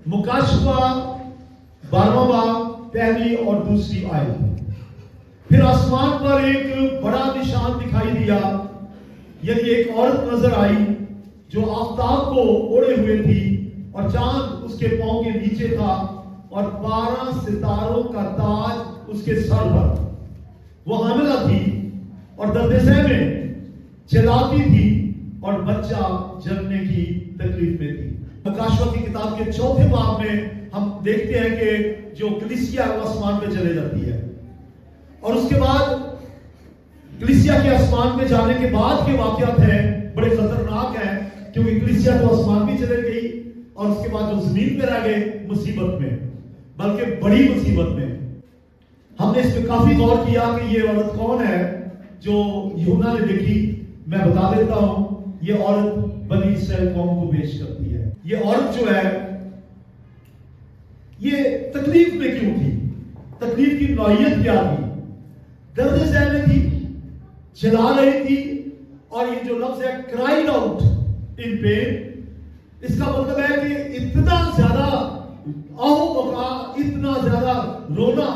مکاشفہ 12واں باب پہلی اور دوسری آیت. پھر آسمان پر ایک بڑا نشان دکھائی دیا، یعنی ایک عورت نظر آئی جو آفتاب کو اوڑھے ہوئے تھی اور چاند اس کے پاؤں کے نیچے تھا اور 12 ستاروں کا تاج اس کے سر پر. وہ حاملہ تھی اور درد سہ میں چلاتی تھی اور بچہ جننے کی تکلیف میں تھی. مکاشفہ کی کتاب کے 4 باب میں ہم دیکھتے ہیں کہ جو کلیسیا آسمان پہ چلے جاتی ہے، اور اس کے بعد کلیسیا کے آسمان پہ جانے کے بعد کے واقعات ہیں بڑے خطرناک ہیں، کیونکہ کلیسیا تو آسمان بھی چلے گئی اور اس کے بعد جو زمین پہ رہ گئے مصیبت میں، بلکہ بڑی مصیبت میں. ہم نے اس پہ کافی غور کیا کہ یہ عورت کون ہے جو یوحنا نے دیکھی. میں بتا دیتا ہوں، یہ عورت بنی اسرائیل قوم کو پیش کرتی ہے. یہ عورت جو ہے یہ تکلیف میں کیوں تھی؟ تکلیف کی نوعیت کیا تھی؟ درد سہ میں تھی، چلا رہی تھی، اور یہ جو لفظ ہے cried out in pain، اس کا مطلب ہے کہ اتنا زیادہ آہو بکا، اتنا زیادہ رونا،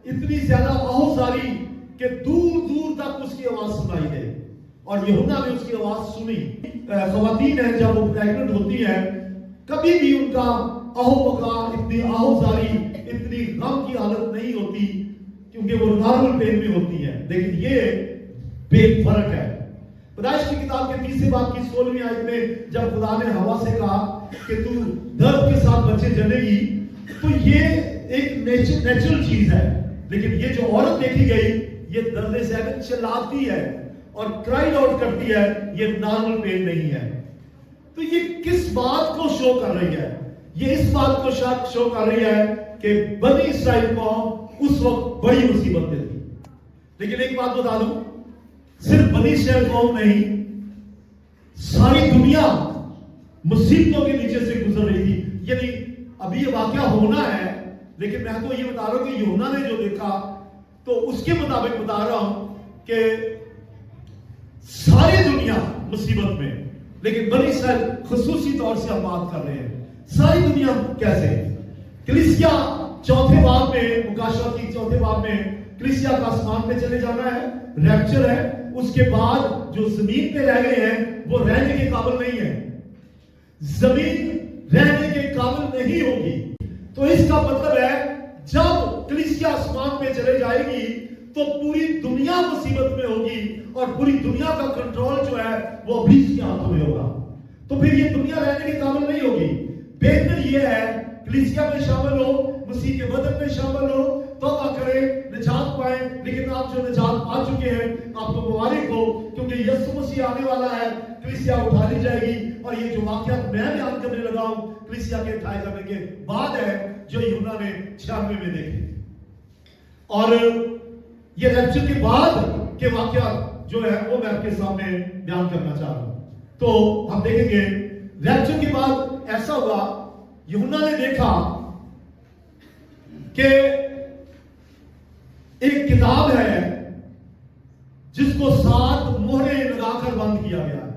اتنی زیادہ آہو زاری کہ دور دور تک اس کی آواز سنائی دے. اور یوحنا نے اس کی آواز سنی. خواتین ہیں جب وہ پریگننٹ ہوتی ہیں، کبھی بھی ان کا آہو بکا، اتنی آہو زاری، اتنی غم کی حالت نہیں ہوتی، کیونکہ وہ نارمل پین میں ہوتی ہیں. لیکن یہ بے فرق ہے. پیدائش کی کتاب کے 30 باب کی 16ویں آیت میں جب خدا نے ہوا سے کہا کہ تو درد کے ساتھ بچے جنے گی، تو یہ ایک نیچرل چیز ہے. لیکن یہ جو عورت دیکھی گئی، یہ درد سہ میں چلاتی ہے اور کرائیڈ آؤٹ کرتی ہے، یہ نارمل پین نہیں ہے. تو یہ کس بات کو شو کر رہی ہے؟ یہ اس بات کو شو کر رہی ہے کہ بنی اسرائیل قوم اس وقت بڑی مصیبت میں تھی. لیکن ایک بات بتا دوں، صرف بنی اسرائیل قوم نہیں، ساری دنیا مصیبتوں کے نیچے سے گزر رہی تھی. یعنی ابھی یہ واقعہ ہونا ہے، لیکن میں تو یہ بتا رہا ہوں کہ یوحنا نے جو دیکھا تو اس کے مطابق بتا رہا ہوں کہ ساری دنیا مصیبت میں، لیکن بنی اسرائیل خصوصی طور سے ہم بات کر رہے ہیں. ساری دنیا کیسے؟ کلیسیا 4 باب میں، مکاشفہ کی 4 باب میں کلیسیا کا آسمان پہ چلے جانا ہے، ریپچر ہے. اس کے بعد جو زمین پہ رہ گئے ہیں وہ رہنے کے قابل نہیں ہے. زمین رہنے کے قابل نہیں ہوگی. تو اس کا مطلب ہے جب کلیسیا آسمان پہ چلے جائے گی تو پوری دنیا مصیبت میں ہوگی اور پوری دنیا کا کنٹرول جو ہے وہ ابلیس کے ہاتھوں میں ہوگا. تو پھر یہ دنیا رہنے کے قابل نہیں ہوگی. بہتر یہ ہے کلیسیا میں شامل ہو، مسیح کے بدن میں شامل ہو، توبہ کریں، نجات پائیں. لیکن آپ جو نجات پا چکے ہیں آپ کو مبارک ہو، کیونکہ یسوع مسیح آنے والا ہے، کلیسیا اٹھا لی جائے گی. اور یہ جو واقعات میں بیان کرنے لگا ہوں کلیسیا کے اٹھائے جانے کے بعد ہے، جو یوحنا نے 96 میں دیکھے. اور یہ ریپچر کے بعد کے واقعات جو ہے وہ میں آپ کے سامنے بیان کرنا چاہ رہا ہوں. تو ہم دیکھیں گے ریپچر کے بعد ایسا ہوا، یوحنا نے دیکھا کہ ایک کتاب ہے جس کو 7 مہریں لگا کر بند کیا گیا ہے.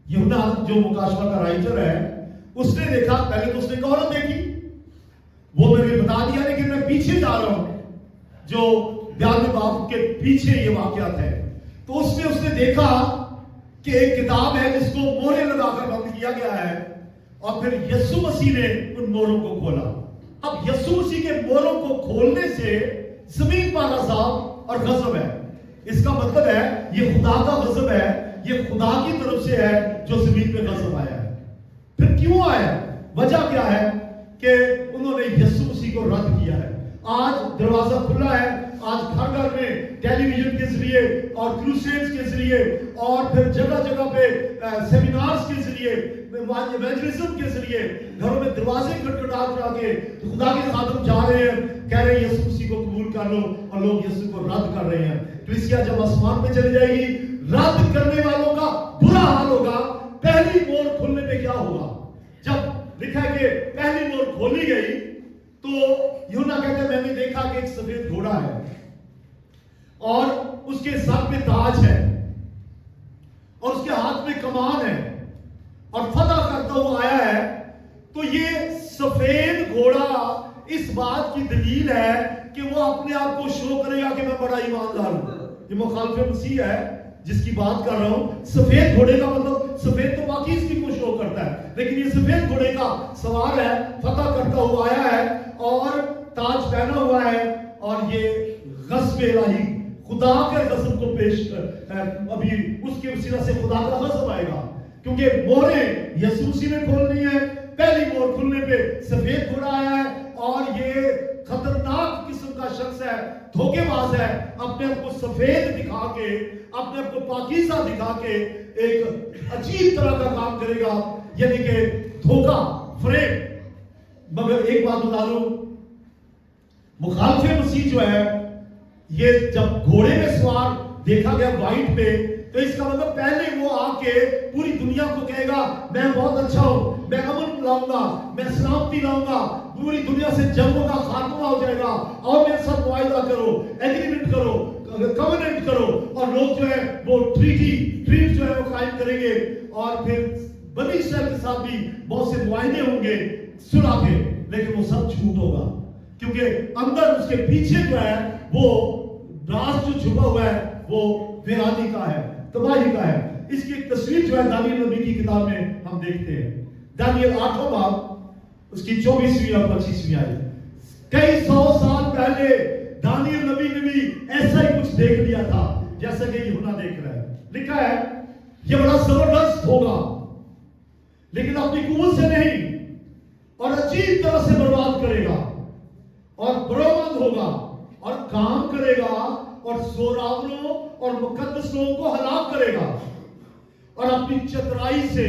یوحنا جو مکاشفہ کا رائٹر ہے، اس نے دیکھا. پہلے تو اس نے ایک عورت دیکھی، وہ میں نے بتا دیا، لیکن میں پیچھے جا رہا ہوں جو 11 باب کے پیچھے یہ واقعات ہے. تو اس میں اس نے دیکھا کہ ایک کتاب ہے جس کو مہریں لگا کر بند کیا گیا ہے، اور پھر یسوع مسیح نے ان مہروں کو کھولا. اب یسوع مسیح کے مہروں کو کھولنے سے زمین پر عذاب اور غضب ہے. اس کا مطلب ہے یہ خدا کا غضب ہے، یہ خدا کی طرف سے ہے جو زمین پہ غضب آیا ہے. پھر کیوں آیا؟ وجہ کیا ہے کہ انہوں نے یسوع مسیح کو رد کیا ہے. آج دروازہ کھلا ہے. آج گھر گھر میں ٹیلی ویژن کے ذریعے اور کروسیڈز کے ذریعے اور پھر جگہ جگہ پہ سیمینارز کے ذریعے، ایونجلزم کے ذریعے گھروں میں دروازے کھٹکھٹا کے خدا کے خادم جا رہے ہیں، کہہ رہے ہیں یسوع مسیح کو قبول کر لو، اور لوگ یسوع کو رد کر رہے ہیں. کلیسیا جب آسمان پہ چلی جائے گی، رد کرنے والوں کا برا حال ہوگا. پہلی مور کھلنے پہ کیا ہوگا؟ جب لکھا ہے کہ پہلی مور کھولی گئی تو یوحنا کہتے ہیں میں نے دیکھا کہ ایک سفید گھوڑا ہے اور اس کے سر پہ تاج ہے اور اس کے ہاتھ میں کمان ہے اور فتح کرتا ہوا آیا ہے. تو یہ سفید گھوڑا اس بات کی دلیل ہے کہ وہ اپنے آپ کو شو کرے گا کہ میں بڑا ایماندار ہوں. یہ مخالف مسیح ہے جس کی بات کر رہا ہوں. سفید گھوڑے کا مطلب سفید تو باقی اس کی کو شو کرتا ہے، لیکن یہ سفید گھوڑے کا سوار ہے، فتح کرتا ہوا آیا ہے اور تاج پہنا ہوا ہے، اور یہ غصب الہی خدا کے غضب کو پیش کر ابھی اس کے وسیلہ سے خدا کا غضب آئے گا، کیونکہ مہریں یسوع مسیح نے کھولنی ہے. پہلی مہر کھلنے پہ سفید گھوڑا آیا ہے، اور یہ خطرناک قسم کا شخص ہے، دھوکے باز ہے، اپنے آپ کو سفید دکھا کے، اپنے آپ کو پاکیزہ دکھا کے ایک عجیب طرح کا کام کرے گا، یعنی کہ دھوکا، فریب. مگر ایک بات بتا دوں، مخالف مسیح جو ہے یہ جب گھوڑے میں سوار دیکھا گیا وائٹ پہ، تو اس کا مطلب پہلے وہ آ کے پوری دنیا کو کہے گا میں بہت اچھا ہوں، میں امن لاؤں گا، میں سلامتی لاؤں گا، پوری دنیا سے جنگوں کا خاتمہ ہو جائے گا، اور میرے ساتھ معاہدہ کرو، ایگریمنٹ کرو، کوننٹ کرو. اور لوگ جو ہے وہ ٹریٹ جو ہے وہ قائم کریں گے، اور پھر بنی اسرائیل کے ساتھ بھی بہت سے معاہدے ہوں گے صلح کے. لیکن وہ سب جھوٹ ہوگا، کیونکہ اندر اس کے پیچھے جو ہے وہ راز جو چھپا ہوا ہے وہ ویرانی کا ہے، تباہی کا ہے. اس کی ایک تصویر جو ہے دانیل نبی کی کتاب میں ہم دیکھتے ہیں. دانیل 8واں باب اس کی 24ویں اور 25ویں آیت. کئی 100 سال پہلے دانیل نبی نے بھی ایسا ہی کچھ دیکھ لیا تھا جیسا کہ یوحنا دیکھ رہا ہے. لکھا ہے یہ بڑا زبردست ہوگا، لیکن اپنی قوت سے نہیں، اور عجیب طرح سے برباد کرے گا، اور برومند ہوگا، اور کام کرے گا، اور زوراوروں اور مقدس لوگوں کو ہلاک کرے گا، اور اپنی چترائی سے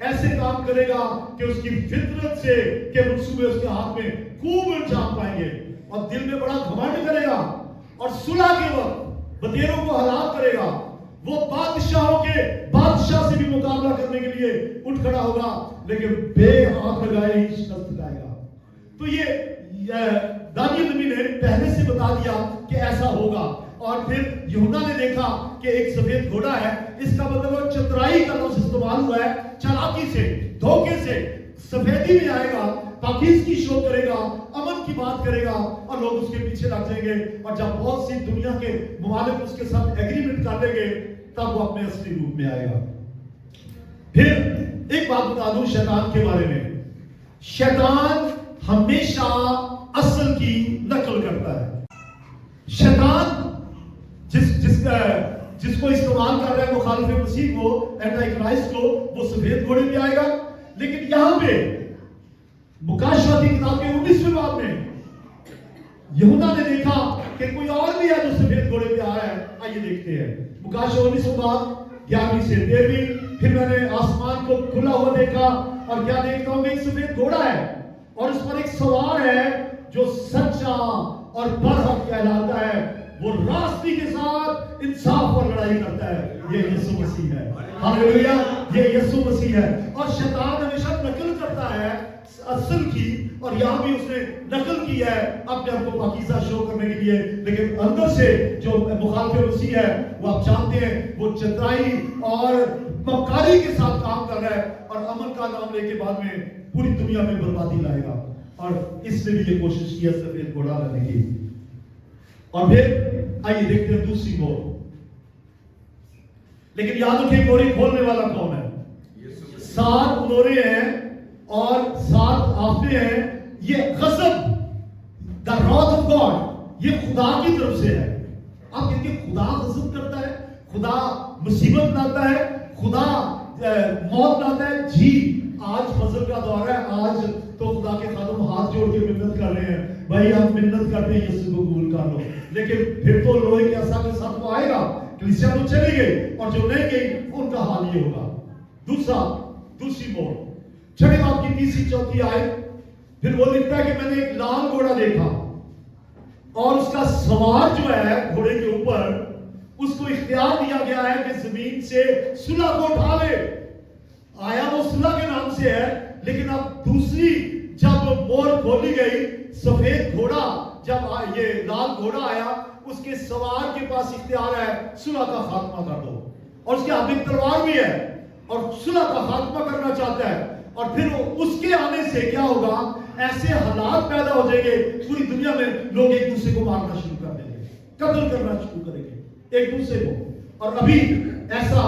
ایسے کام کرے گا کہ اس کی فطرت سے کہ منصوبے اس کے ہاتھ میں خوب انجام پائیں گے، اور دل میں بڑا گھمنڈ کرے گا، اور صلح کے وقت بطیروں کو ہلاک کرے گا. وہ بادشاہوں کے بادشاہ سے بھی مقابلہ کرنے کے لیے اٹھ کھڑا ہوگا، لیکن بے ہاتھ لگائے ہی شکست کھائے گا. تو یہ دانیل نبی نے پہلے سے بتا دیا کہ ایسا ہوگا. اور پھر یوحنا نے دیکھا کہ ایک سفید گھوڑا ہے. اس کا مطلب چترائی کا لفظ استعمال ہوا ہے، چالاکی سے، دھوکے سے. سفیدی میں آئے گا، پاکیزگی شو کرے گا، امن کی بات کرے گا، اور لوگ اس کے پیچھے لگ جائیں گے. اور جب بہت سی دنیا کے ممالک اس کے ساتھ ایگریمنٹ کر لیں گے تب وہ اپنے اصلی روپ میں آئے گا. پھر ایک بات بتا دوں شیطان کے بارے میں. شیطان ہمیشہ اصل کی نقل کرتا ہے. شیطان جس کو استعمال کر رہا ہے مخالف مسیح کو، اینٹی کرائسٹ کو، وہ سفید گھوڑے پہ آئے گا. لیکن یہاں پہ مکاشفہ کی کتاب کے 19ویں باب میں یہودا نے دیکھا کہ کوئی اور بھی ہے جو سفید گھوڑے پہ آیا ہے. آئیے دیکھتے ہیں مکاشفہ 19واں باب 11ویں سے 13ویں. پھر میں نے آسمان کو کھلا ہوا دیکھا، اور کیا دیکھتا ہوں کہ ایک سفید گھوڑا ہے، اور اس پر ایک سوار ہے جو سچا اور برحق کہلاتا ہے. وہ راستی کے ساتھ انصاف پر لڑائی کرتا ہے. یہ یسوع مسیح ہے. ہاللیلویا، یہ یسوع مسیح ہے. اور شیطان ہمیشہ نقل کرتا ہے اصل کی، اور یہاں بھی اس نے نقل کی ہے اپنے آپ کو پاکیزہ شو کرنے کے لیے. لیکن اندر سے جو مخالف مسیح ہے وہ آپ جانتے ہیں وہ چترائی اور مکاری کے ساتھ کام کر رہا ہے، اور امن کا نام لے کے بعد میں پوری دنیا میں بربادی لائے گا. اور اس نے بھی یہ کوشش کی ہے سفید گھوڑا لانے کی. اور پھر آئیے دیکھتے ہیں دوسری مور. لیکن یاد رکھیں موری کھولنے والا کون ہے؟ 7 موریں ہیں اور 7 آفتے ہیں. یہ غضب، the wrath of God، یہ خدا کی طرف سے ہے. آپ کہتے ہیں خدا غضب کرتا ہے، خدا مصیبت لاتا ہے، خدا موت لاتا ہے. جی آج فضل کا دور ہے، آج تو خدا کے خادم ہاتھ جوڑ کے منت کر رہے ہیں، بھائی ہم منت کرتے ہیں یسوع کو قبول کر لو. لیکن پھر تو لوہے کے عصا کے ساتھ وہ آئے گا. کلیسیا تو چلی گئی، اور جو نہیں گئی ان کا حال یہ ہوگا. دوسری مور 6 باب کی 3 4 آیت. پھر وہ لکھتا ہے کہ میں نے ایک لال گھوڑا دیکھا، اور اس کا سوار جو ہے گھوڑے کے اوپر، اس کو اختیار دیا گیا ہے کہ زمین سے صلح کو اٹھا لے. آیا وہ صلح کے نام سے ہے، لیکن اب دوسری جب مور کھولی گئی، سفید گھوڑا جب یہ لال گھوڑا آیا، اس کے سوار کے پاس اختیار ہے صلح کا خاتمہ کر دو. اور اس کے ہاتھ میں تلوار بھی ہے، اور صلح کا خاتمہ کرنا چاہتا ہے. اور پھر اس کے آنے سے کیا ہوگا ایسے حالات پیدا ہو جائیں گے پوری دنیا میں لوگ ایک دوسرے کو مارنا شروع کر دیں گے, قتل کرنا شروع کریں گے ایک دوسرے کو. اور ابھی ایسا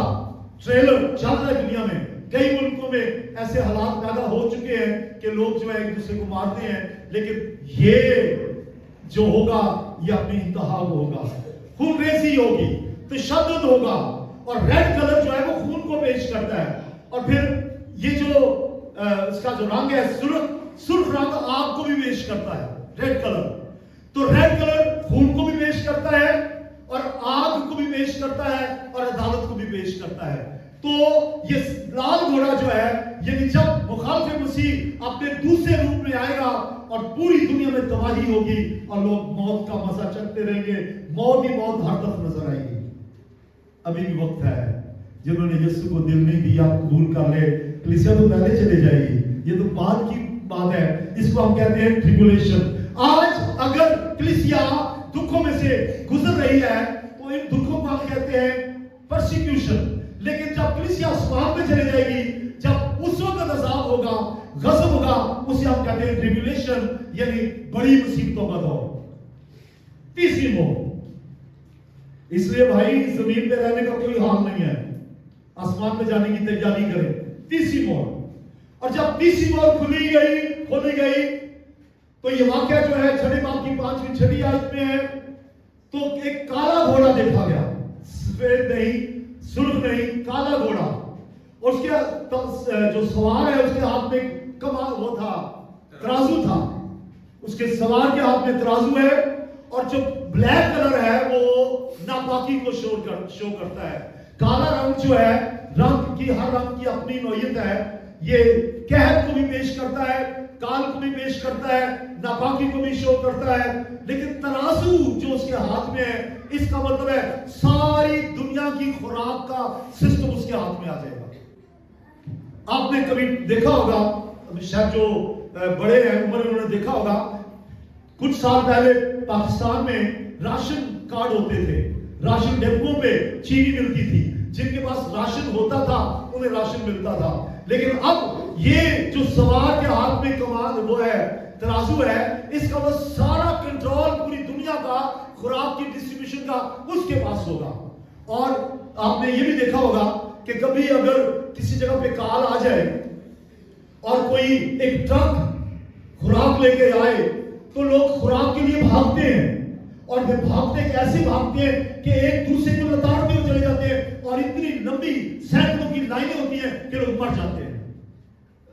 ٹریلر چل رہا ہے دنیا میں, کئی ملکوں میں ایسے حالات پیدا ہو چکے ہیں کہ لوگ جو ہے ایک دوسرے کو مارتے ہیں. لیکن یہ جو ہوگا یہ اپنی انتہا کو ہوگا, خون ریزی ہوگی, تشدد ہوگا, اور ریڈ کلر جو ہے وہ خون کو پیش کرتا ہے. اور پھر یہ جو اس کا جو رنگ ہے سرخ رنگ آگ کو بھی پیش کرتا ہے, ریڈ کلر. تو ریڈ کلر خون کو بھی پیش کرتا ہے اور آگ کو بھی پیش کرتا ہے اور عدالت کو بھی پیش کرتا ہے. تو یہ لال گھوڑا جو ہے یعنی جب مخالف مسیح اپنے دوسرے روپ میں آئے گا اور پوری دنیا میں تباہی ہوگی اور لوگ موت کا مزہ چکھتے رہیں گے, موت ہی موت ہر طرف نظر آئے گی. ابھی بھی وقت ہے, جنہوں نے یسوع کو دل نہیں دیا قبول کر لے, کلیسیا تو پہلے چلے جائے گی, یہ تو بعد کی بات ہے. اس کو ہم کہتے ہیں ٹریبولیشن. آج اگر کلیسیا دکھوں میں سے گزر رہی ہے تو ان دکھوں کو ہم کہتے ہیں پرسیکیوشن. لیکن جب کلیسیا آسمان میں چلے جائے گی, جب اس وقت عذاب ہوگا, غضب ہوگا, اسے ہم کہتے ہیں ٹریبولیشن, یعنی بڑی مصیبتوں کا دور. تیسری موت. اس لیے بھائی زمین پہ رہنے کا کوئی حال نہیں ہے, آسمان میں جانے کی تیاری کریں. تیسری موت. اور جب تیسری موت کھولی گئی تو یہ واقعہ جو ہے چھٹے باب کی 5ویں 6 آیت میں ہے. تو ایک کالا گھوڑا دیکھا گیا, سفید نہیں, سرخ نہیں, کالا گھوڑا. اور اس کے جو سوار ہے اس کے ہاتھ میں کمال وہ تھا, ترازو تھا. اس کے سوار کے ہاتھ میں ترازو ہے, اور جو بلیک کلر ہے وہ ناپاکی کو شو کرتا ہے. کالا رنگ جو ہے, رنگ کی ہر رنگ کی اپنی نوعیت ہے. یہ قحط کو بھی پیش کرتا ہے, کال کو بھی پیش کرتا ہے, ناپاکی کو بھی شو کرتا ہے. لیکن ترازو جو اس کے ہاتھ میں ہے, اس کا مطلب ہے ساری دنیا کی خوراک کا سسٹم اس کے ہاتھ میں آ جائے گا. آپ نے کبھی دیکھا ہوگا, شاید جو بڑے ہیں عمر میں انہوں نے دیکھا ہوگا, کچھ سال پہلے پاکستان میں راشن کارڈ ہوتے تھے, راشن ڈپوں پہ چینی ملتی تھی, جن کے پاس راشن ہوتا تھا انہیں راشن ملتا تھا. لیکن اب یہ جو سوار کے ہاتھ میں کمان وہ ہے, ترازو ہے, اس کا وہ سارا کنٹرول پوری دنیا کا خوراک کی ڈسٹریبیوشن کا اس کے پاس ہوگا. اور آپ نے یہ بھی دیکھا ہوگا کہ کبھی اگر کسی جگہ پہ کال آ جائے اور کوئی ایک ٹرک خوراک لے کے آئے تو لوگ خوراک کے لیے بھاگتے ہیں, اور پھر بھاگتے کیسے بھاگتے ہیں کہ ایک دوسرے کو لتاڑتے ہوئے چلے جاتے ہیں, اور اتنی لمبی سینکڑوں کی لائنیں ہوتی ہیں کہ لوگ مر جاتے ہیں.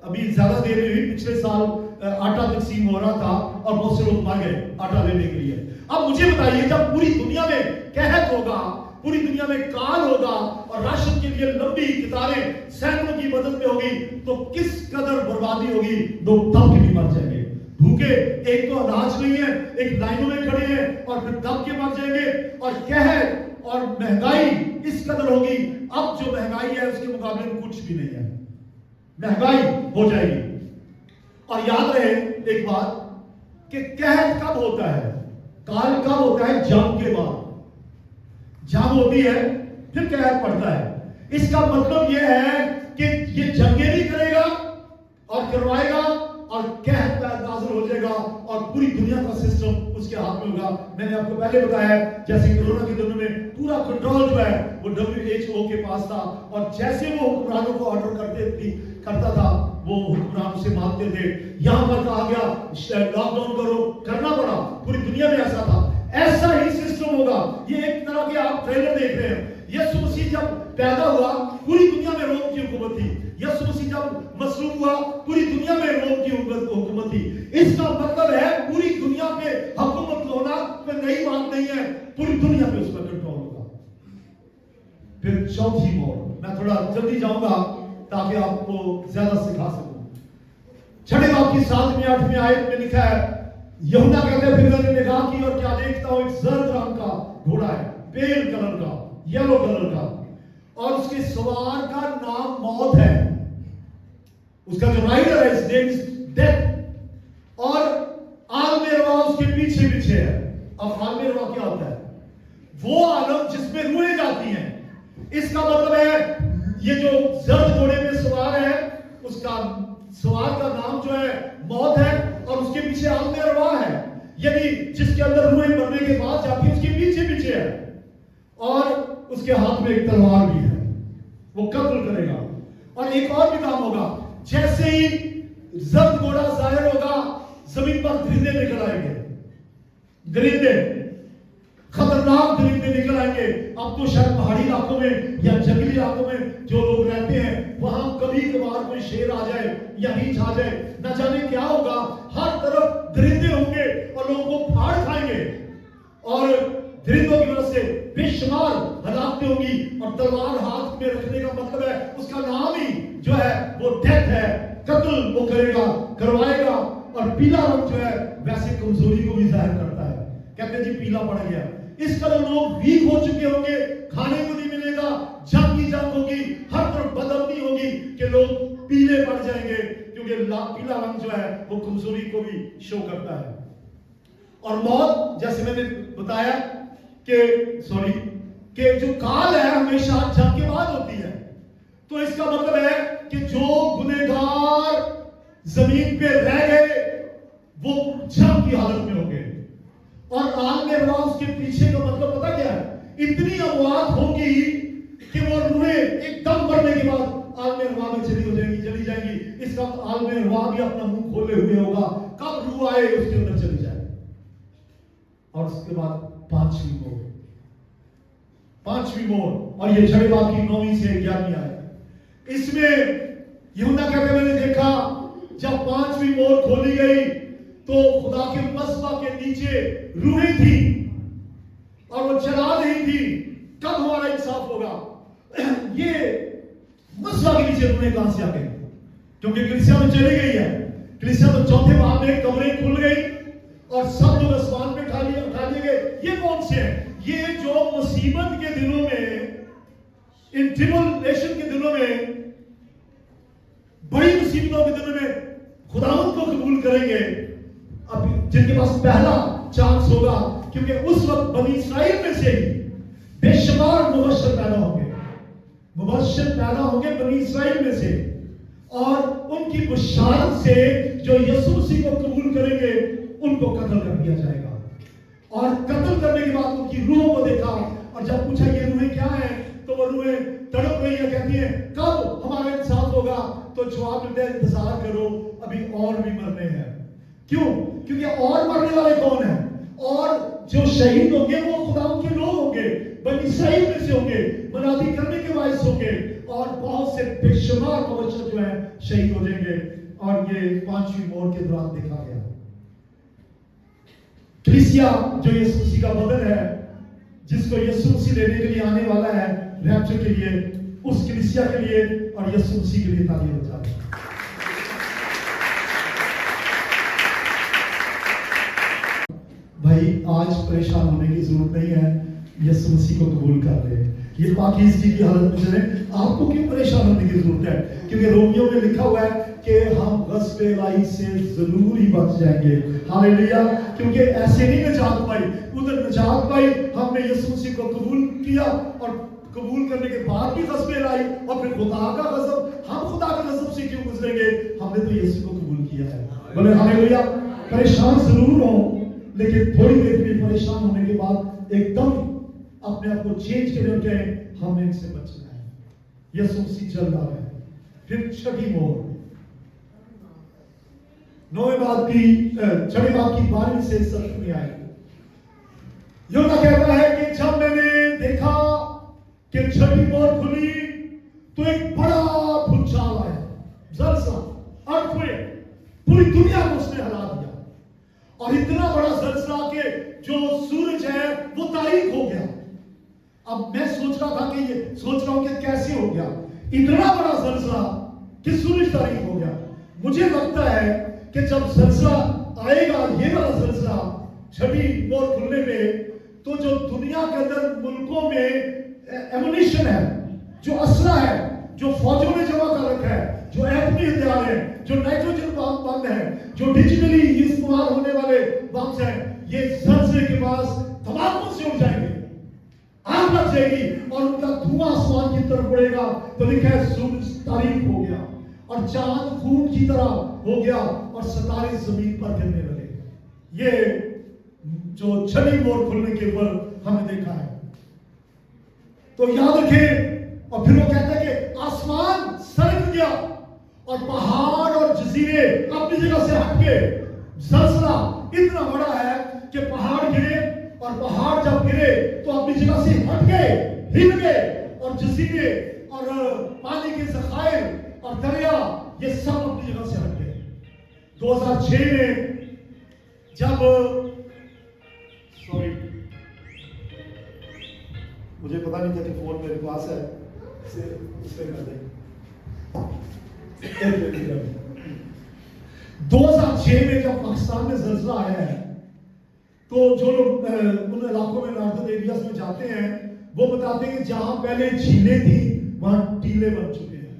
ابھی زیادہ دیر نہیں, پچھلے سال آٹا تقسیم ہو رہا تھا اور بہت سے لوگ مر گئے آٹا لینے کے لیے. اب مجھے بتائیے, جب پوری دنیا میں قحط ہوگا, پوری دنیا میں کال ہوگا اور راشن کے لیے لمبی قطاریں سینکڑوں کی مدد میں ہوگی, تو کس قدر بربادی ہوگی, لوگ دب کے بھی مر جائیں گے. بھوکے, ایک تو اناج نہیں ہے, ایک لائنوں میں کھڑے ہیں اور پھر دب کے مر جائیں گے. اور قحط اور مہنگائی اس قدر ہوگی, اب جو مہنگائی ہے اس کے مقابلے میں کچھ بھی نہیں ہے, مہنگائی ہو جائے گی. اور یاد رہے ایک بات کہ قحط کب ہوتا ہے, کال کب ہوتا ہے, جنگ کے بعد. جنگ ہوتی ہے پھر قحط پڑتا ہے. اس کا مطلب یہ ہے کہ یہ جنگیں نہیں کرے گا اور کروائے گا اور قحط نازل ہو جائے گا اور پوری دنیا کا سسٹم اس کے ہاتھ میں ہوگا. میں نے آپ کو پہلے بتایا ہے جیسے کورونا کے دنوں میں پورا کنٹرول جو ہے وہ WHO کے پاس تھا, اور جیسے وہ حکمرانوں کو آرڈر کرتا تھا وہ حکمران اسے مانتے تھے. یہاں پر کہا گیا لاک ڈاؤن کرو, کرنا پڑا. پوری دنیا میں ایسا تھا. ایسا ہی سسٹم ہوگا. یہ ایک طرح کے آپ ٹریلر دیکھ رہے ہیں. یسوع مسیح جب پیدا ہوا پوری دنیا میں روم کی حکومت تھی. یسوع مسیح جب مصلوب ہوا پوری دنیا میں روم کی حکومت تھی. اس کا مطلب ہے پوری دنیا پہ حکومت ہونا کوئی نئی بات نہیں ہے, پوری دنیا پہ اس کا کنٹرول ہوگا. پھر چوتھی موت, میں تھوڑا جلدی جاؤں گا تاکہ آپ کو زیادہ سکھا سکوں. چھٹے باب کی 7ویں 8ویں آیت میں لکھا ہے, یہودا کہتے ہیں پھر میں نے نگاہ کی اور کیا دیکھتا ہوں, ایک زرد رنگ کا گھوڑا ہے, پیل کلر کا, یلو کلر کا, اور اس کے سوار کا نام موت ہے. اس کا جو رائڈر ہے اس نیم از ڈیتھ, اور عالم روا اس کے پیچھے پیچھے ہے. اب عالم روا کیا ہوتا ہے؟ وہ عالم جس میں روحیں جاتی ہیں. اس کا مطلب ہے یہ جو زرد گھوڑے میں سوار ہے اس کا سوار کا نام جو ہے موت ہے, اور اس کے پیچھے عالم ارواح ہے، یعنی جس کے اندر روحیں مرنے کے بعد جاتی ہے اس کے پیچھے پیچھے ہے، اور اس کے ہاتھ میں ایک تلوار بھی ہے، وہ قتل کرے گا۔ اور ایک اور بھی کام ہوگا، جیسے ہی زرد گھوڑا ظاہر ہوگا زمین پر درندے نکل آئیں گے، درندے، خطرناک درندے نکل آئیں گے۔ اب تو شاید پہاڑی علاقوں میں یا جنگلی علاقوں میں جو لوگ رہتے ہیں وہاں کبھی کبھار کوئی شیر آ جائے یا ریچھ آ جائے، نہ جانے کیا ہوگا، ہر طرف درندے ہوں گے اور لوگوں کو پھاڑ کھائیں گے، اور درندوں کی وجہ سے بے شمار ہلاکتیں ہوں گی۔ اور تلوار ہاتھ میں رکھنے کا مطلب ہے اس کا نام ہی جو ہے وہ ڈیتھ ہے، قتل وہ کرے گا، کروائے گا۔ اور پیلا رنگ جو ہے ویسے کمزوری کو بھی ظاہر کرتا ہے، کہتے ہیں جی پیلا پڑ گیا، اس طرح لوگ ویک ہو چکے ہوں گے، کھانے کو نہیں ملے گا، جنگ کی جنگ ہوگی، ہر طرف بدامنی ہوگی کہ لوگ پیلے پڑ جائیں گے، کیونکہ پیلا رنگ جو ہے وہ کمزوری کو بھی شو کرتا ہے۔ اور موت، جیسے میں نے بتایا کہ جو کال ہے ہمیشہ جنگ کے بعد ہوتی ہے، تو اس کا مطلب ہے کہ جو گنہگار زمین پہ رہ گئے وہ جنگ کی حالت میں ہوں گے۔ اور عالم ارواح اس کے پیچھے کا مطلب پتہ کیا ہے؟ اتنی اموات ہوگی کہ وہ روحیں ایک دم مرنے کے بعد عالم ارواح میں چلی جائیں گی۔ اس وقت عالم ارواح بھی اپنا منہ کھولے ہوئے ہوگا، کب روح آئے اس کے اندر چلی جائے۔ اور اس کے بعد پانچویں مور، اور یہ چھڑے باغ کی 9ویں سے 11ویں آیت۔ اس میں یہودا کہتے ہیں میں نے دیکھا جب 5ویں مور کھولی گئی تو خدا کے مذبح کے نیچے روحیں تھیں اور وہ جلا رہی تھی، کب ہمارا انصاف ہوگا؟ یہ مذبح کے نیچے روحیں کہاں سے آ گئی؟ کیونکہ کلیسیا میں چلی گئی ہے، کلیسیا میں چوتھے باب میں قبریں کھل گئی اور سب لوگ آسمان پہ اٹھا لیے گئے۔ یہ کون سے ہیں؟ یہ جو مصیبت کے دنوں میں، ان ٹریبلیشن کے دنوں میں، بڑی مصیبتوں کے دنوں میں خداوند کو قبول کریں گے، اب جن کے پاس پہلا چانس ہوگا، کیونکہ اس وقت بنی اسرائیل میں سے بے شمار مبشر پیدا ہوں گے بنی اسرائیل میں سے، اور ان کی بشارت سے جو یسوع مسیح کو قبول کریں گے ان کو قتل کر دیا جائے گا۔ اور قتل کرنے کے بعد ان کی روحوں کو دیکھا، اور جب پوچھا یہ روحیں کیا ہیں تو وہ روحیں تڑپ رہی ہیں، کہتی ہیں کب ہمارا انصاف ہوگا؟ تو جواب ملتا ہے انتظار کرو، ابھی اور بھی مرنے ہیں۔ کیوں؟ کیونکہ اور مرنے والے کون ہیں؟ اور جو شہید ہوں گے وہ خدا کے لوگ ہوں گے، بنی اسرائیل میں سے ہوں گے، منادی کرنے کے باعث ہوں گے، اور بہت سے بے شمار مبشر جو ہیں شہید ہو جائیں گے۔ اور یہ 5ویں مور کے دوران دیکھا گیا۔ کلیسیا جو یسوع مسیح کا بدن ہے، جس کو یسوع مسیح لینے کے لیے آنے والا ہے ریپچر کے لیے، اس کلیسیا کے لیے اور یسوع مسیح کے لیے تعلیم ہو جائے۔ بھائی آج پریشان ہونے کی ضرورت نہیں ہے، یسوع مسیح کو قبول کر لیں۔ یہ پاکیزگی کی حالت میں چلیں، آپ کو کیوں پریشان ہونے کی ضرورت ہے؟ کیونکہ رومیوں میں لکھا ہوا ہے کہ ہم غصب الہی سے ضرور ہی بچ جائیں گے۔ ہاللیلویا! کیونکہ ایسے نہیں نجات پائی، ادھر نجات پائی، ہم نے یسوع مسیح کو قبول کیا، اور قبول کرنے کے بعد بھی غصب الہی، اور پھر خدا کا غضب، ہم خدا کے غضب سے کیوں گزریں گے؟ ہم نے تو یسوع کو قبول کیا ہے۔ بولے ہاللیلویا! پریشان ضرور ہوں، لیکن تھوڑی دیر میں پریشان ہونے کے بعد ایک دم اپنے آپ کو چینج کریں اور کہیں ہم نے ان سے بچنا ہے، یسوع مسیح چل رہا ہے۔ پھر چھٹی مور، 9ویں باب کی 6ویں باب کی 12ویں سے 7ویں آئے۔ یوحنا کہتا ہے کہ جب میں نے دیکھا کہ چھٹی مور کھلی تو ایک بڑا بھونچال آیا، زلزلہ، ارتھکویک، پوری دنیا کو اس نے ہلا دیا، اور اتنا بڑا زلزلہ کہ جو سورج ہے وہ تاریک ہو گیا۔ اب میں سوچ رہا ہوں کہ کیسے ہو گیا اتنا بڑا زلزلہ کہ سورج تاریک ہو گیا۔ مجھے لگتا ہے کہ جب زلزلہ آئے گا، یہ والا زلزلہ چھٹی مور کھلنے میں، تو جو دنیا کے اندر ملکوں میں ایمونیشن ہے، جو اسلحہ ہے، جو فوجوں نے جمع کر رکھا ہے، جو ایٹمی ہتھیار ہے، جو نائٹروجن بم ہے، جو ڈیجیٹلی استعمال ہونے والے بمز ہیں، یہ زلزلے کے پاس دھماکوں سے اڑ جائیں گے، آگ لگ جائے گی اور ان کا دھواں آسمان کی طرف اڑے گا۔ تو لکھا ہے سورج تاریک ہو گیا اور چاند خون کی طرح ہو گیا اور ستارے زمین پر گرنے لگے. یہ جو چھٹی مور کھلنے کے اوپر ہم نے دیکھا ہے. تو یاد رکھیں. اور پھر وہ کہتا ہے کہ آسمان سرک گیا اور پہاڑ اور جزیرے اپنی جگہ سے ہٹ گئے. زلزلہ اتنا بڑا ہے کہ پہاڑ گرے اور پہاڑ جب گرے تو اپنی جگہ سے ہٹ گئے, ہل گئے, اور جزیرے اور پانی کے ذخائر اور دریا یہ سب اپنی جگہ سے ہٹ گئے. 2006 میں جب مجھے پتا نہیں تھا کہ فون میرے پاس ہے, اس پہ کر دیں. 2006 میں جب پاکستان میں زلزلہ آیا ہے تو جو لوگ ان علاقوں میں ناردرن ایریاز میں جاتے ہیں وہ بتاتے ہیں کہ جہاں پہلے جھیلیں تھیں وہاں ٹیلے بن چکے ہیں,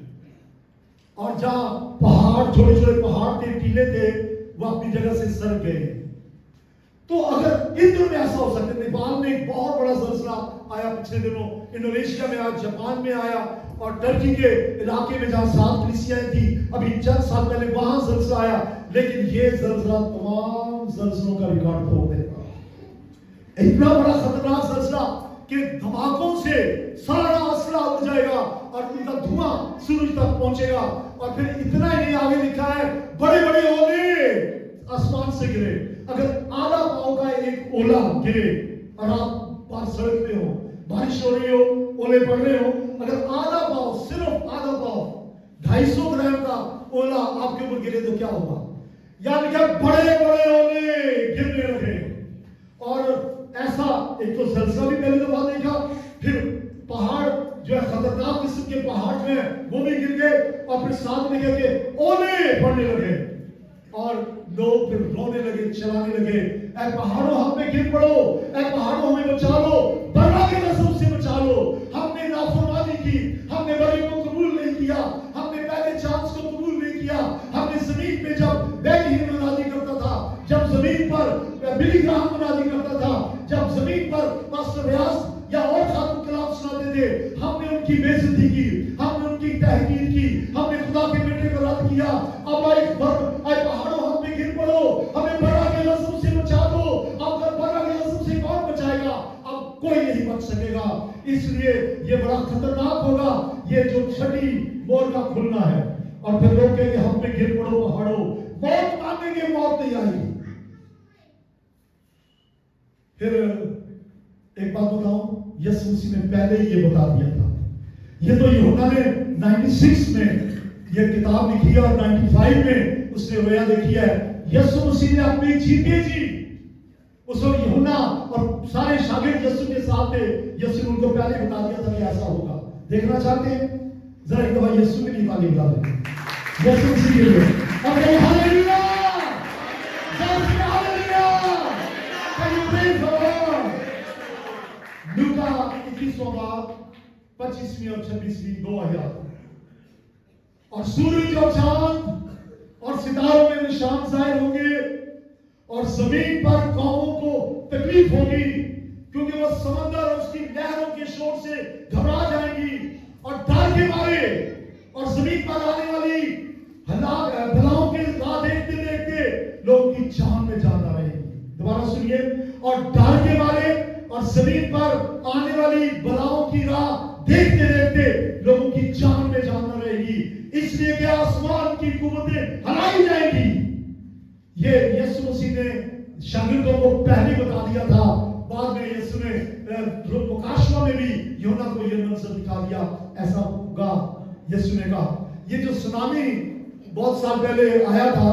اور جہاں پہاڑ چھوٹے چھوٹے پہاڑ تھے, ٹیلے تھے, وہ اپنی جگہ سے سر گئے. تو اگر ان دنوں میں ایسا ہو سکتا ہے, نیپال میں ایک بہت بڑا زلزلہ آیا پچھلے دنوں, انڈونیشیا میں آیا, جاپان میں آیا, اور ٹرکی کے علاقے میں جہاں 7 کلیسیاں تھی ابھی چند سال پہلے وہاں زلزلہ آیا. لیکن یہ زلزلہ تمام زلزلوں کا ریکارڈ توڑ دے گا. اتنا بڑا خطرناک زلزلہ کہ دھماکوں سے سارا اسلحہ اڑ جائے گا اور ان کا دھواں سورج تک پہنچے گا. اور پھر اتنا ہی نہیں, آگے لکھا ہے بڑے بڑے اولے آسمان سے گرے. اگر آدھا پاؤں کا ایک اولا گرے اور آپ باہر سڑک پہ ہو, بارش ہو رہی ہو, اولے پڑ رہے ہو, اگر آدھا پاؤ, صرف آدھا پاؤ 250 گرام کا اولا آپ کے اوپر گرے تو کیا ہوگا؟ یعنی کہ بڑے بڑے اولے گرنے لگے. اور ایسا ایک تو زلزلہ بھی پہلی دفعہ دیکھا, پھر پہاڑ جو ہے خطرناک قسم کے پہاڑ جو ہیں وہ بھی گر گئے, اور پھر ساتھ میں کہ اولے پڑنے لگے اور لوگ پھر رونے لگے, چلانے لگے, اے پہاڑوں ہم پہ گر پڑو, اے پہاڑوں ہمیں بچا لو, برا کے نظر سے بچا لو. ہم نے نافرمانی کی, ہم نے بڑے کو قبول نہیں کیا, ہم نے پہلے چانس کو قبول نہیں کیا. ہم نے زمین پہ جب بیٹی منادی کرتا تھا, جب زمین پر بلی گراہم منادی کرتا تھا, جب زمین پر ماسٹر ریاض یا اور خاتون کلام سناتے تھے, ہم نے ان کی بے عزتی کی, ہم نے ان کی تحقیر کی, ہم نے خدا کے بیٹے کو رد کیا. اب اے پہاڑوں ہم پہ گر پڑو, ہمیں برا کے لفظوں سے بچا دو. اب برا کے لفظوں سے کون بچائے گا؟ اب کوئی نہیں بچ سکے گا. اس لیے یہ بڑا خطرناک ہوگا یہ جو چھٹی مور کا کھلنا ہے. اور پھر لوگ کہیں گے ہم پہ گر پڑو پہاڑوں, موت مانگیں گے, موت نہیں آئے گی. پھر ایک بات بتاؤں, یسوع مسیح نے پہلے ہی یہ بتا دیا تھا. یہ تو یوحنا نے 96 میں یہ کتاب لکھی ہے اور 95 میں اس نے رویا دیکھی ہے. یسوع مسیح نے اپنی جیتے جی اس وقت یوحنا اور سارے شاگرد یسوع کے ساتھ تھے. یسوع نے ان کو پہلے بتا دیا تھا کہ ایسا ہوگا. دیکھنا چاہتے ہیں ذرا ایک دفعہ یسوع نے کی تعلیم بتا دیں. یسوع مسیح کے لیے اب ہاللیلویا, لوکا 21واں باب 25ویں اور 26ویں 2 آیات. اور سورج اور چاند اور ستاروں میں نشان ظاہر ہوں گے اور زمین پر قوموں کو تکلیف ہوگی کیونکہ وہ سمندر اور اس کی لہروں کے شور سے گھبرا جائیں گی اور ڈر کے مارے, اور زمین پر آنے والی بلاؤں کے راہ دیکھتے دیکھتے لوگوں کی جان میں جان آ رہے گی. دوبارہ سنیے, اور ڈر کے مارے اور زمین پر آنے والی بلاؤں کی راہ دیکھتے دیکھتے لوگوں کی جان میں جان نہ رہے گی, اس لیے کہ آسمان کی قوتیں ہلائی جائیں گی. یہ یسوع مسیح نے شاگردوں کو پہلے بتا دیا تھا. بعد میں یسوع نے مکاشفہ میں بھی یوحنا کو یہ منظر دکھا دیا. ایسا ہوگا. یسوع نے کہا یہ جو سونامی بہت سال پہلے آیا تھا,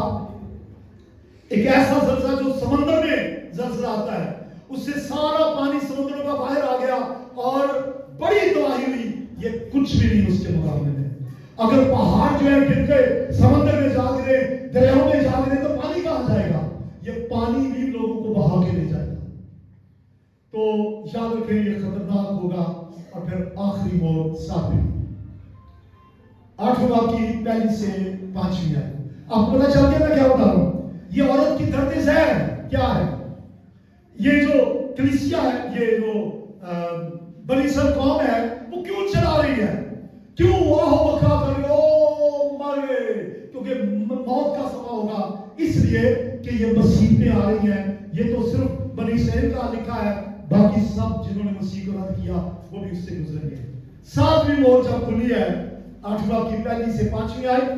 ایک ایسا زلزلہ جو سمندر میں زلزلہ آتا ہے, اس سے سارا پانی سمندروں کا باہر آ گیا اور بڑی تباہی ہوئی. یہ کچھ بھی نہیں اس کے مقابلے میں. اگر پہاڑ جو ہے گر گئے, سمندر میں جا گرے, دریاؤں میں جا گرے, تو پانی کہاں جائے گا؟ یہ پانی بھی لوگوں کو بہا کے لے جائے گا. تو یاد رکھیں یہ خطرناک ہوگا. اور پھر آخری موت 7ویں 8ویں باب کی 1 سے 5ویں آیت. آپ کو پتہ چل گیا میں کیا بتا رہا ہوں؟ یہ عورت کی درد ذہن کیا ہے؟ یہ جو کلیسیا ہے, یہ جو بنی اسرائیل قوم ہے, وہ کیوں چلا رہی ہے؟ کیوں واہ بکا کر رہی ہے؟ او مر گئے, کیونکہ موت کا اس لیے کہ یہ مصیبتیں آ رہی ہیں. یہ تو صرف بنی اسرائیل کا لکھا ہے، باقی سب جنہوں نے مسیح کو رد کیا وہ بھی اس سے گزریں گے. 7ویں مہر جب کھلی ہے 8 باب کی 1 سے 5 آیت،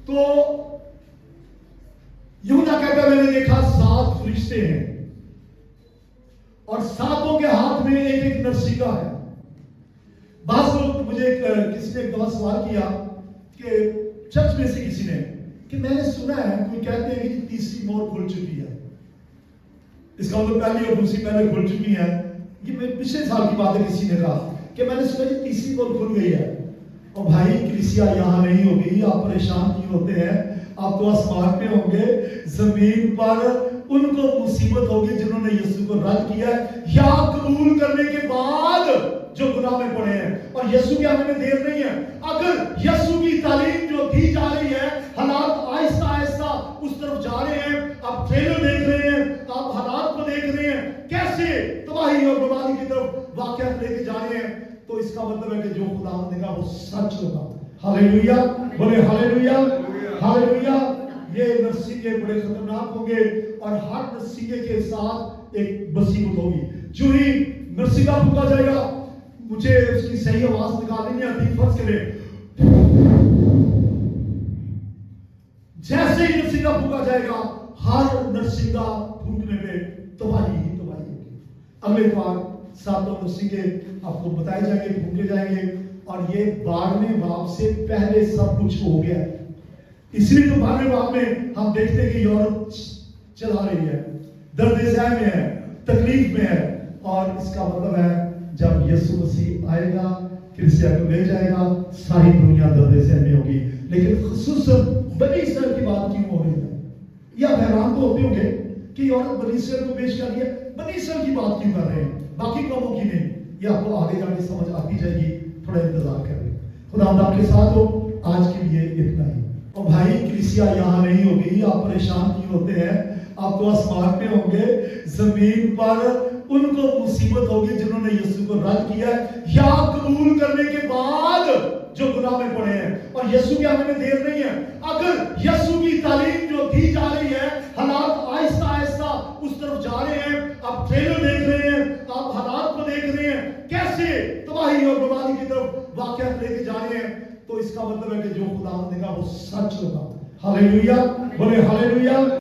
تو یہودا کہتا ہے میں نے دیکھا 7 فرشتے ہیں اور 7 کے ہاتھ میں ایک ایک نرسنگا ہے. بعض لوگ مجھے کسی نے ایک دفعہ سوال کیا کہ چرچ میں سے کسی نے کہ میں نے سنا ہے کوئی کہتے ہیں کہ تیسری مہر کھل چکی ہے. اس کا مطلب پہلی اور دوسری پہلے کھل چکی ہے. یہ پچھلے سال کی بات ہے، کسی نے کہا کہ میں نے سنا کہ تیسری مہر کھل گئی ہے. اور بھائی کلیسیا یہاں نہیں ہوگی، آپ پریشان کیوں ہوتے ہیں؟ آپ تو آسمان میں ہوں گے. زمین پر ان کو مصیبت ہوگی جنہوں نے یسوع کو رد کیا ہے یا قبول کرنے کے بعد جو گناہ میں پڑے ہیں. اور یسوع کے آنے میں دیر نہیں ہے. اگر یسوع کی تعلیم جو دی جا رہی ہے، حالات آہستہ آہستہ اس طرف جا رہے ہیں. آپ ٹریلر دیکھ رہے ہیں، آپ حالات کو دیکھ رہے ہیں کیسے تباہی اور بربادی کی طرف واقعات لے کے جا رہے ہیں، تو اس کا مطلب ہے کہ جو خدا نے کہا وہ سچ ہوگا. ہاللیلویا، بولے ہاللیلویا، ہاللیلویا. یہ نرسنگے بڑے خطرناک ہوں گے اور ہر نرسنگے کے ساتھ ایک مصیبت ہوگی. جو ہی نرسنگا پھونکا جائے گا، مجھے اس کی صحیح آواز نکالنی نہیں آتی، فرض کریں جیسے ہی نرسنگا پھونکا جائے گا، ہر نرسنگا پھونکنے میں تباہی ہی تباہی ہوگی. اگلے بار 7 نرسنگے آپ کو بتائے جائیں گے، پھونکے جائیں گے. اور یہ 12ویں باب سے پہلے سب کچھ ہو گیا ہے. اس لیے تو 12ویں باب میں ہم دیکھتے ہیں کہ یورپ چلا رہی ہے، درد ذہ میں ہے، تکلیف میں ہے. اور اس کا مطلب ہے جب یسوع مسیح آئے گا، کلیسیا کو لے جائے گا، ساری دنیا درد ذہ میں ہوگی. لیکن خصوصاً بنی اسرائیل کی بات کیوں ہو رہی ہے؟ یا حیران تو ہوتے ہوں گے کہ یورپ بنی اسرائیل کو پیش کر دیا، بنی اسرائیل کی بات کیوں کر رہے ہیں، باقی قوموں کی نہیں. یہ آپ کو آگے جا کے سمجھ آتی جائے گی، تھوڑا انتظار کریں. خدا آپ کے ساتھ ہو. آج کے لیے اتنا ہی. اور بھائی کلیسیا یہاں نہیں ہوگی، آپ پریشان کیوں ہوتے ہیں؟ آپ تو آسمان میں ہوں گے. زمین پر ان کو مصیبت ہوگی جنہوں نے یسوع کو رد کیا ہے یا قبول کرنے کے بعد جو گناہ میں پڑے ہیں. اور یسوع کے آنے میں دیر نہیں ہے. اگر یسوع کی تعلیم جو دی جا رہی ہے، حالات آہستہ آہستہ اس طرف جا رہے ہیں. آپ ٹریلر دیکھ رہے ہیں، آپ حالات کو دیکھ رہے ہیں کیسے تباہی اور بربادی کی طرف واقعات لے کے جا رہے ہیں، تو اس کا مطلب ہے کہ جو خدا نے کہا وہ سچ ہوگا. ہاللیلویا، بولے ہاللیلویا.